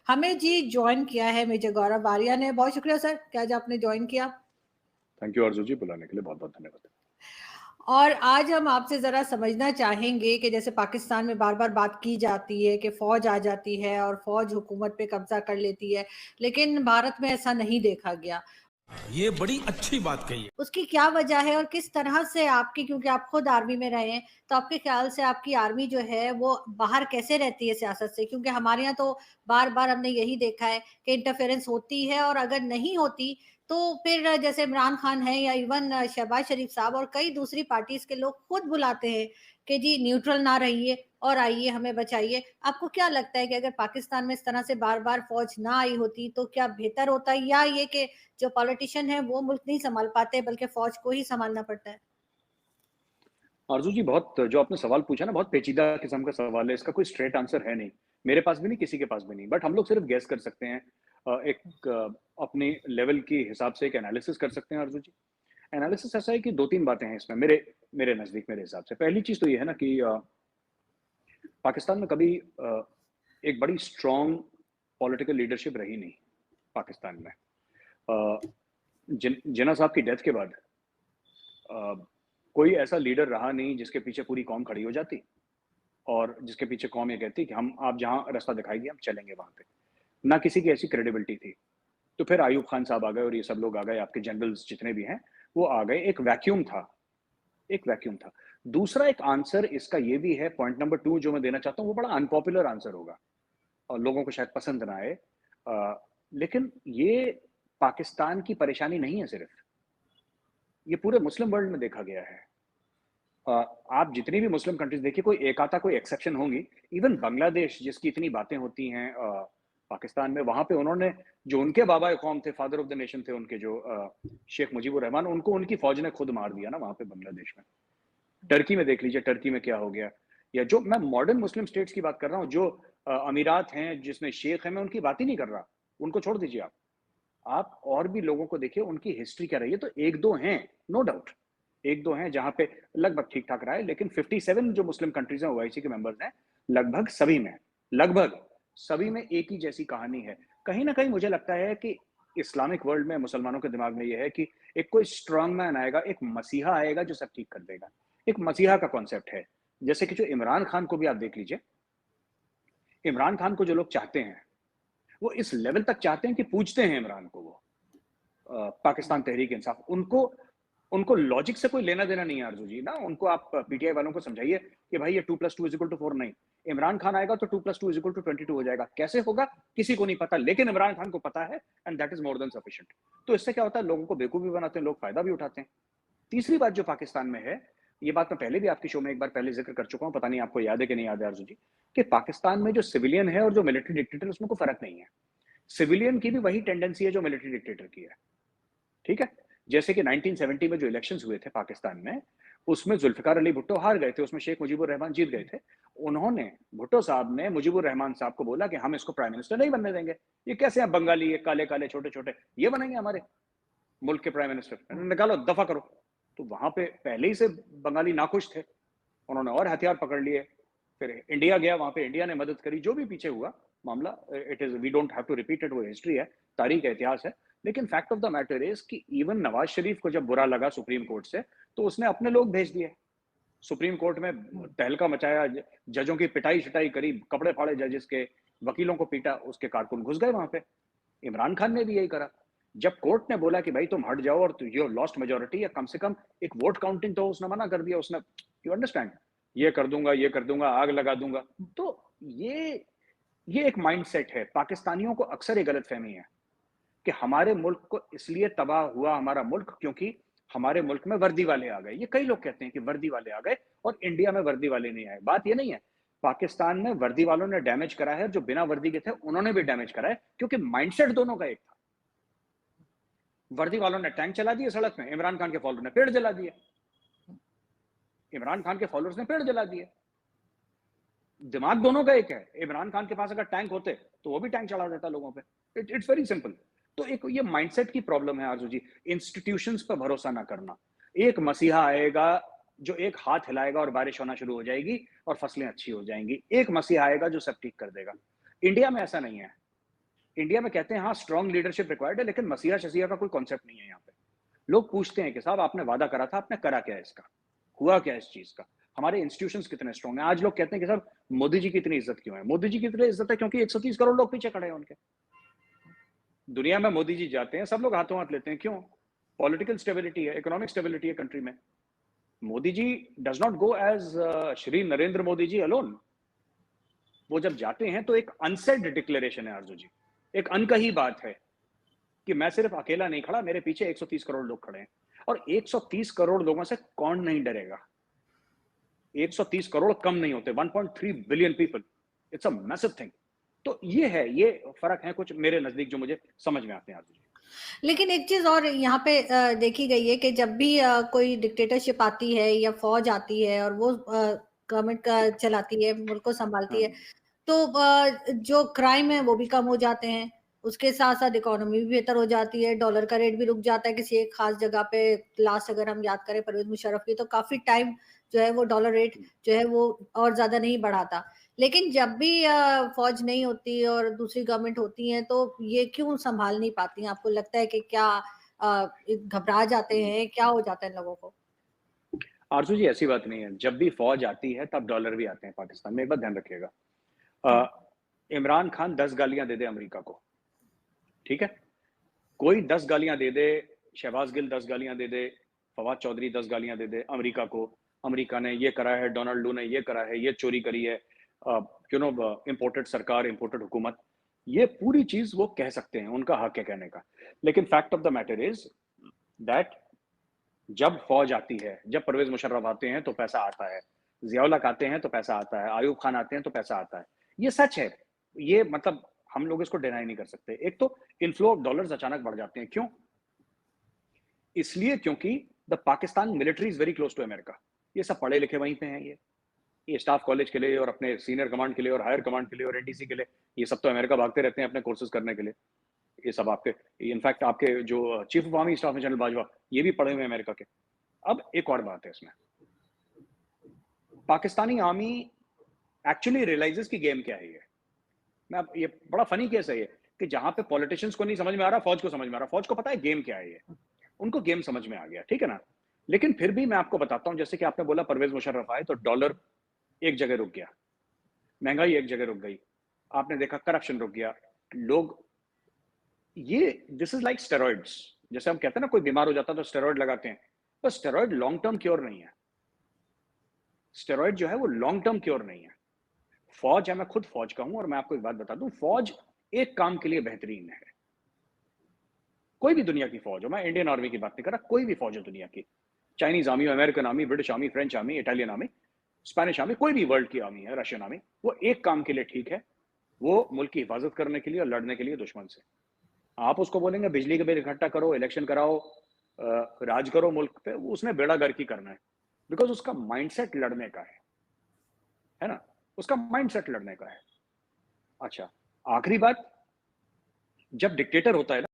हमें जी जॉइन किया है मेजर गौरव आर्या ने। बहुत शुक्रिया सर कि आज आपने जॉइन किया। थैंक यू आरजू जी, बुलाने के लिए बहुत बहुत धन्यवाद। और आज हम आपसे ज़रा समझना चाहेंगे कि जैसे पाकिस्तान में बार-बार बात की जाती है कि फ़ौज आ जाती है और फ़ौज हुकूमत पे कब्ज़ा कर लेती है, लेकिन भारत में ऐसा नहीं देखा गया। ये बड़ी अच्छी बात कही है। उसकी क्या वजह है और किस तरह से आपकी, क्योंकि आप खुद आर्मी में रहे हैं, तो आपके ख्याल से आपकी आर्मी जो है वो बाहर कैसे रहती है सियासत से? क्योंकि हमारे यहाँ तो बार-बार हमने यही देखा है कि इंटरफेरेंस होती है और अगर नहीं होती तो फिर जैसे इमरान खान है या इवन शहबाज शरीफ साहब और कई दूसरी पार्टीज़ के लोग खुद बुलाते हैं कि जी न्यूट्रल ना रहिए और आइए हमें बचाइए। आपको क्या लगता है कि अगर पाकिस्तान में इस तरह से बार-बार फ़ौज ना आई होती तो क्या बेहतर होता, या ये कि जो पॉलिटिशियन है वो मुल्क नहीं सँभाल पाते बल्कि फ़ौज को ही सँभालना पड़ता है? आरजू जी, बहुत जो आपने सवाल पूछा ना, बहुत पेचीदा किस्म का सवाल है। इसका कोई स्ट्रेट आंसर है नहीं। मेरे पास भी नहीं, किसी के पास भी नहीं। बट हम लोग सिर्फ गेस कर सकते हैं। एक अपने लेवल के हिसाब से एक एनालिसिस कर सकते हैं आरजू जी। एनालिसिस ऐसा है कि 2-3 बातें हैं इसमें मेरे मेरे नज़दीक, मेरे हिसाब से। पहली चीज़ तो ये है ना कि पाकिस्तान में कभी एक बड़ी स्ट्रॉन्ग पॉलिटिकल लीडरशिप रही नहीं पाकिस्तान में। अ, जिन्ना साहब की डेथ के बाद अ, कोई ऐसा लीडर रहा नहीं जिसके पीछे पूरी कौम खड़ी हो जाती और जिसके पीछे कौम ये कहती कि हम, आप जहाँ रास्ता दिखाएँगे हम चलेंगे वहाँ पे। ना किसी की ऐसी क्रेडिबिलिटी थी। तो फिर अयूब खान साहब आ गए और ये सब लोग आ गए, आपके जनरल्स जितने भी हैं, वो आ गए। एक वैक्यूम था, एक वैक्यूम था। दूसरा एक आंसर इसका ये भी है, पॉइंट नंबर 2 जो मैं देना चाहता हूँ, वो बड़ा अनपॉपुलर आंसर होगा और लोगों को शायद पसंद ना आए। लेकिन ये पाकिस्तान की परेशानी नहीं है सिर्फ़, ये पूरे मुस्लिम वर्ल्ड में देखा गया है। अ, आप जितनी भी मुस्लिम कंट्रीज़ देखिए, कोई एक आधा कोई एक्सेप्शन होंगी। इवन बांग्लादेश जिसकी इतनी बातें होती हैं पाकिस्तान में, वहाँ पे उन्होंने, जो उनके बाबा-ए-कौम थे, फादर ऑफ द नेशन थे उनके, जो शेख मुजीबुर रहमान, उनको उनकी फ़ौज ने खुद मार दिया ना वहाँ पे बांग्लादेश में। टर्की में देख लीजिए, टर्की में क्या हो गया। या जो मैं मॉडर्न मुस्लिम स्टेट्स की बात कर रहा हूँ, जो अमीरात हैं, जिसमें शेख हैं, मैं उनकी बात ही नहीं कर रहा। उनको छोड़ दीजिए आप। आप और भी लोगों को देखिए, उनकी हिस्ट्री क्या रही है। तो 1-2 हैं, नो डाउट, 1-2 हैं जहाँ पे लगभग ठीक-ठाक रहा है, लेकिन 57 जो मुस्लिम कंट्रीज़ हैं, ओआईसी के मेंबर्स हैं, लगभग सभी में एक ही जैसी कहानी है। कहीं न कहीं मुझे लगता है कि इस्लामिक वर्ल्ड में मुसलमानों के दिमाग में ये है कि एक कोई स्ट्रॉन्ग मैन आएगा, एक मसीहा आएगा जो सब ठीक कर देगा। एक मसीहा का कॉन्सेप्ट है। जैसे कि जो इमरान खान को भी आप देख लीजिए, इमरान खान को जो लोग चाहते हैं, वो इस लेवल तक चाहते हैं कि पूजते हैं इमरान को वो। पाकिस्तान तहरीक इंसाफ, उनको उनको लॉजिक से कोई लेना-देना नहीं है आरज़ू जी ना। उनको आप पीटीआई वालों को समझाइए कि भाई ये 2 + 2 = 4 नहीं। इमरान खान आएगा तो 2 + 2 = 22 हो जाएगा। कैसे होगा? किसी को नहीं पता, लेकिन इमरान खान को पता है, and that is more than sufficient. तो इससे क्या होता है, लोगों को बेवकूफ़ भी बनाते हैं, लोग फ़ायदा भी उठाते हैं। तीसरी बात जो पाकिस्तान में है, ये बात मैं पहले भी आपके शो में एक बार पहले ज़िक्र कर चुका हूँ, पता नहीं आपको याद है कि नहीं याद है आरज़ू जी, कि पाकिस्तान में जो सिविलियन है और जो मिलिट्री डिक्टेटर है, उसमें कोई फ़र्क नहीं है। सिविलियन की भी वही टेंडेंसी है जो मिलिट्री डिक्टेटर की है। ठीक है? जैसे कि 1970 में जो इलेक्शंस हुए थे पाकिस्तान में, उसमें ज़ुल्फ़िकार अली भुट्टो हार गए थे, उसमें शेख मुजीबुर रहमान जीत गए थे। उन्होंने, भुट्टो साहब ने मुजीबुर रहमान साहब को बोला कि हम इसको प्राइम मिनिस्टर नहीं बनने देंगे। ये कैसे हैं बंगाली, ये काले-काले, छोटे-छोटे, ये बनेंगे हमारे मुल्क के प्राइम मिनिस्टर? निकालो, दफ़ा करो। तो वहाँ पे पहले ही से बंगाली नाखुश थे। उन्होंने और हथियार पकड़ लिए। फिर इंडिया गया, वहाँ पे इंडिया ने मदद करी। जो भी पीछे हुआ मामला, it is, we don't have to repeat it, वो हिस्ट्री है, तारीख है, इतिहास है। लेकिन fact of the matter is कि इवन नवाज़ शरीफ को जब बुरा लगा सुप्रीम कोर्ट से, तो उसने अपने लोग भेज दिए। सुप्रीम कोर्ट में तहलका मचाया, जजों की पिटाई-शिटाई करी, कपड़े फाड़े जजेस के, वकीलों को पीटा, उसके कारकुन घुस गए वहाँ पे। इमरान खान ने भी यही करा। जब कोर्ट ने बोला कि भाई तुम हट जाओ और यू हैव लॉस्ट मेजॉरिटी, या कम से कम एक वोट काउंटिंग, तो उसने मना कर दिया। उसने, यू अंडरस्टैंड, ये कर दूंगा, आग लगा दूंगा। तो ये ये एक माइंडसेट है। पाकिस्तानियों को अक्सर ये गलतफहमी है कि हमारे मुल्क को इसलिए तबाह हुआ हमारा मुल्क क्योंकि हमारे मुल्क में वर्दी वाले आ गए। ये कई लोग कहते हैं कि वर्दी वाले आ गए और इंडिया में वर्दी वाले नहीं आए। बात ये नहीं है। पाकिस्तान में वर्दी वालों ने डैमेज करा है, जो बिना वर्दी के थे उन्होंने भी डैमेज करा है, क्योंकि माइंडसेट दोनों का एक था। वर्दी वालों ने टैंक चला दिए सड़क में, इमरान खान के फॉलोअर ने पेड़ जला दिए। इमरान खान के फॉलोअर्स ने पेड़ जला दिए। दिमाग दोनों का एक है। इमरान खान के पास अगर टैंक होते तो वो भी टैंक चढ़ा देता लोगों पे। It's very simple. तो एक ये माइंडसेट की प्रॉब्लम है आरजू जी। इंस्टीट्यूशंस पर भरोसा ना करना। एक मसीहा आएगा जो एक हाथ हिलाएगा और बारिश होना शुरू हो जाएगी और फसलें अच्छी हो जाएंगी। एक मसीहा आएगा जो सब ठीक कर देगा। इंडिया में ऐसा नहीं है। इंडिया में कहते हैं हाँ स्ट्रॉन्ग लीडरशिप रिक्वायर्ड है, लेकिन मसीहा शसीहा का कोई कॉन्सेप्ट नहीं है यहाँ पे। लोग पूछते हैं कि साहब आपने वादा करा था, आपने करा क्या इसका, हुआ क्या इस चीज का, हमारे इंस्टीट्यूशंस कितने स्ट्रॉन्ग हैं। आज लोग कहते हैं कि सर मोदी जी की इतनी इज्जत क्यों है? मोदी जी की इतनी इज्जत है क्योंकि 130 करोड़ लोग पीछे खड़े हैं उनके। दुनिया में मोदी जी जाते हैं, सब लोग हाथों हाथ लेते हैं, क्यों? पॉलिटिकल स्टेबिलिटी है, इकोनॉमिक स्टेबिलिटी है कंट्री में। Modi ji does not go as Shri Narendra Modi ji alone. वो जब जाते हैं तो एक अनसेड डिक्लेरेशन है आरजू जी, एक अनकही बात है कि मैं सिर्फ अकेला नहीं खड़ा, मेरे पीछे 130 करोड़ लोग खड़े हैं। और 130 करोड़ लोगों से कौन नहीं डरेगा? 130 करोड़ कम नहीं होते, 1.3 billion people, it's a massive thing. तो ये है, ये फर्क है कुछ मेरे नजदीक जो मुझे समझ में आते हैं आरजू जी। लेकिन एक चीज और यहाँ पे देखी गई है कि जब भी कोई डिक्टेटरशिप आती है या फौज आती है और वो गवर्नमेंट का चलाती है, मुल्क को संभालती है, तो जो क्राइम है वो भी कम हो जाते हैं, उसके साथ साथ इकोनॉमी भी बेहतर हो जाती है, डॉलर का रेट भी रुक जाता है किसी एक खास जगह पे। लास्ट अगर हम याद करें परवेज मुशर्रफ की, तो काफी टाइम जो है वो डॉलर रेट जो है वो और ज्यादा नहीं बढ़ाता। लेकिन जब भी फौज नहीं होती और दूसरी गवर्नमेंट होती है, तो ये क्यों संभाल नहीं पाती हैं? आपको लगता है कि क्या घबरा जाते हैं, क्या हो जाता है लोगों को? आरजू जी ऐसी बात नहीं है, जब भी फौज आती है तब डॉलर भी आते हैं पाकिस्तान में, एक बात ध्यान रखिएगा। इमरान खान 10 गालियां दे दे अमेरिका को, ठीक है, कोई 10 गालियां दे दे, शहबाज गिल 10 गालियां दे दे, फवाद चौधरी 10 गालियां दे दे अमेरिका को, अमेरिका ने ये करा है, डोनाल्ड लू ने ये करा है, ये चोरी करी है, इंपोर्टेड सरकार, इंपोर्टेड हुकूमत, ये पूरी चीज वो कह सकते हैं, उनका हक है कहने का। लेकिन fact of the matter is that जब फौज आती है, जब परवेज मुशर्रफ आते हैं तो पैसा आता है, जियाउल हक आते हैं तो पैसा आता है, आयूब खान आते हैं तो पैसा आता है। ये सच है, ये मतलब हम लोग इसको डिनाई नहीं कर सकते। एक तो इनफ्लो ऑफ डॉलर्स अचानक बढ़ जाते हैं, क्यों? इसलिए क्योंकि the Pakistan military is very close to America. ये सब पढ़े लिखे वहीं पे हैं, ये स्टाफ कॉलेज के लिए और अपने सीनियर कमांड के लिए और हायर कमांड के लिए और एनडीसी के लिए, ये सब तो अमेरिका भागते रहते हैं अपने कोर्सेज करने के लिए। ये सब आपके, इनफैक्ट आपके जो चीफ ऑफ आर्मी स्टाफ है जनरल बाजवा, ये भी पढ़े हुए हैं अमेरिका के। अब एक और बात है इसमें, पाकिस्तानी आर्मी एक्चुअली रियलाइजेस की गेम क्या है ये। मैं अब, ये बड़ा फनी केस है ये, कि जहां पे पॉलिटिशियंस को नहीं समझ में आ रहा, फौज को समझ में आ रहा। फौज को पता है गेम क्या है ये, उनको गेम समझ में आ गया, ठीक है ना। लेकिन फिर भी मैं आपको बताता हूं, जैसे कि आपने बोला परवेज मुशर्रफ आए तो डॉलर एक जगह रुक गया, महंगाई एक जगह रुक गई, आपने देखा करप्शन रुक गया, लोग, ये दिस इज लाइक स्टेरॉइड्स। जैसे हम कहते हैं ना कोई बीमार हो जाता है तो स्टेरॉइड लगाते हैं, पर स्टेरॉइड लॉन्ग टर्म क्योर नहीं है। स्टेरॉइड जो है वो लॉन्ग टर्म क्योर नहीं है। फौज है, मैं खुद फौज का हूं और मैं आपको एक बात बता दूं, फौज एक काम के लिए बेहतरीन है। कोई भी दुनिया की फौज हो, मैं इंडियन आर्मी की बात नहीं कर रहा, कोई भी फौज हो दुनिया की, Chinese army, American army, British army, French army, Italian army, Spanish army, कोई भी वर्ल्ड की आर्मी है, रशियन आर्मी, वो एक काम के लिए ठीक है, वो मुल्क की हिफाजत करने के लिए और लड़ने के लिए दुश्मन से। आप उसको बोलेंगे बिजली के बिल इकट्ठा करो, इलेक्शन कराओ, राज करो मुल्क पे, उसने बेड़ा गर्क ही करना है, बिकॉज उसका माइंडसेट लड़ने का है ना, उसका माइंडसेट लड़ने का है। अच्छा, आखिरी बात, जब डिक्टेटर होता है